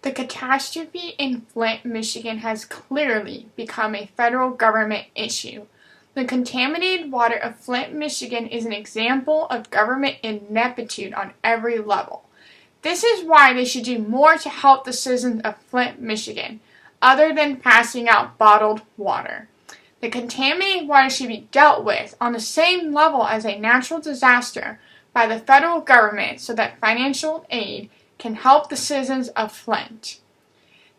The catastrophe in Flint, Michigan has clearly become a federal government issue. The contaminated water of Flint, Michigan is an example of government ineptitude on every level. This is why they should do more to help the citizens of Flint, Michigan, other than passing out bottled water. The contaminated water should be dealt with on the same level as a natural disaster by the federal government so that financial aid can help the citizens of Flint.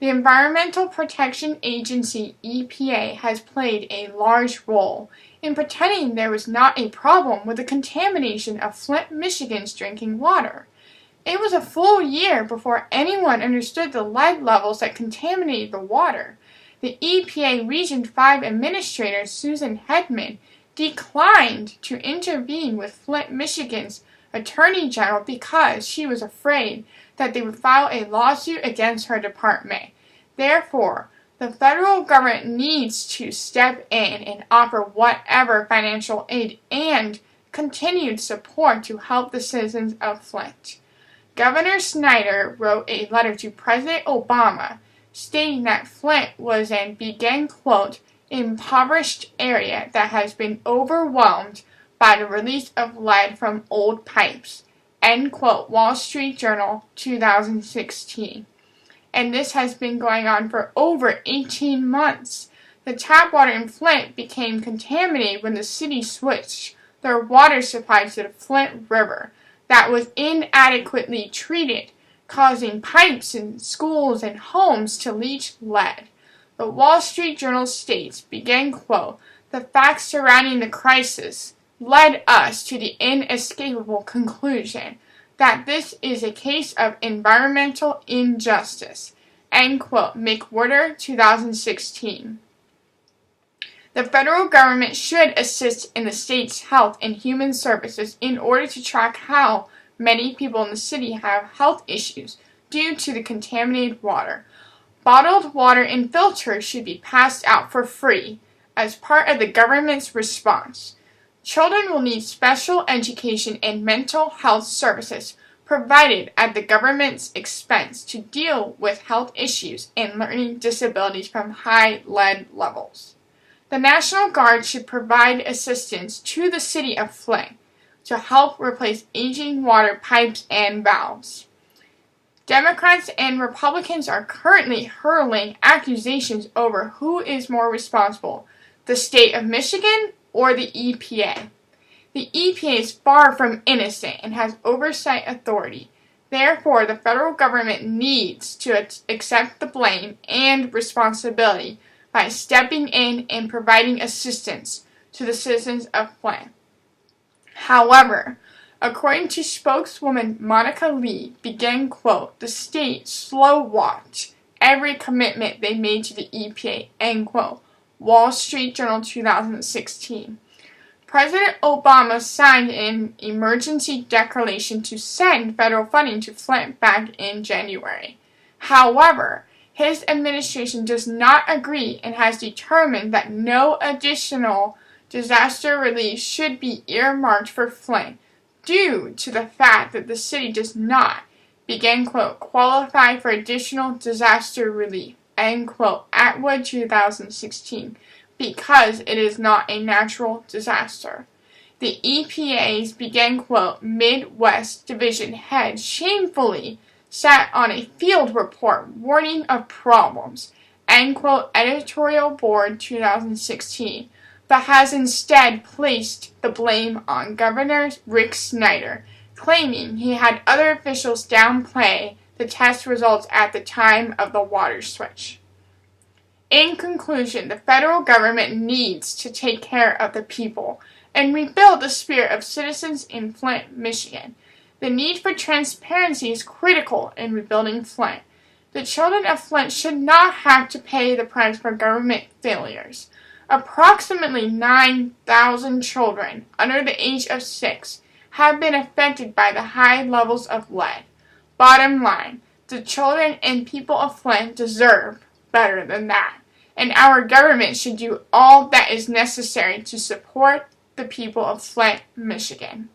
The Environmental Protection Agency, EPA, has played a large role in pretending there was not a problem with the contamination of Flint, Michigan's drinking water. It was a full year before anyone understood the lead levels that contaminated the water. The EPA Region 5 Administrator, Susan Hedman, declined to intervene with Flint, Michigan's Attorney General because she was afraid that they would file a lawsuit against her department. Therefore, the federal government needs to step in and offer whatever financial aid and continued support to help the citizens of Flint. Governor Snyder wrote a letter to President Obama stating that Flint was an, begin quote, impoverished area that has been overwhelmed by the release of lead from old pipes, end quote, Wall Street Journal, 2016. And this has been going on for over 18 months. The tap water in Flint became contaminated when the city switched their water supply to the Flint River that was inadequately treated, causing pipes in schools and homes to leach lead. The Wall Street Journal states, begin quote, the facts surrounding the crisis led us to the inescapable conclusion that this is a case of environmental injustice, end quote, McWhorter, 2016. The federal government should assist in the state's health and human services in order to track how many people in the city have health issues due to the contaminated water. Bottled water and filters should be passed out for free as part of the government's response. Children will need special education and mental health services provided at the government's expense to deal with health issues and learning disabilities from high lead levels. The National Guard should provide assistance to the city of Flint to help replace aging water pipes and valves. Democrats and Republicans are currently hurling accusations over who is more responsible, the state of Michigan or the EPA. The EPA is far from innocent and has oversight authority. Therefore, the federal government needs to accept the blame and responsibility by stepping in and providing assistance to the citizens of Flint. However, according to spokeswoman Monica Lee, begin quote, the state slow-walked every commitment they made to the EPA, end quote, Wall Street Journal, 2016. President Obama signed an emergency declaration to send federal funding to Flint back in January. However, his administration does not agree and has determined that no additional disaster relief should be earmarked for Flint due to the fact that the city does not, begin quote, qualify for additional disaster relief, end quote, Atwood, 2016, because it is not a natural disaster. The EPA's, begin quote, Midwest Division head shamefully sat on a field report warning of problems, end quote, editorial board, 2016, but has instead placed the blame on Governor Rick Snyder, claiming he had other officials downplay the test results at the time of the water switch. In conclusion, the federal government needs to take care of the people and rebuild the spirit of citizens in Flint, Michigan. The need for transparency is critical in rebuilding Flint. The children of Flint should not have to pay the price for government failures. Approximately 9,000 children under the age of 6 have been affected by the high levels of lead. Bottom line, the children and people of Flint deserve better than that, and our government should do all that is necessary to support the people of Flint, Michigan.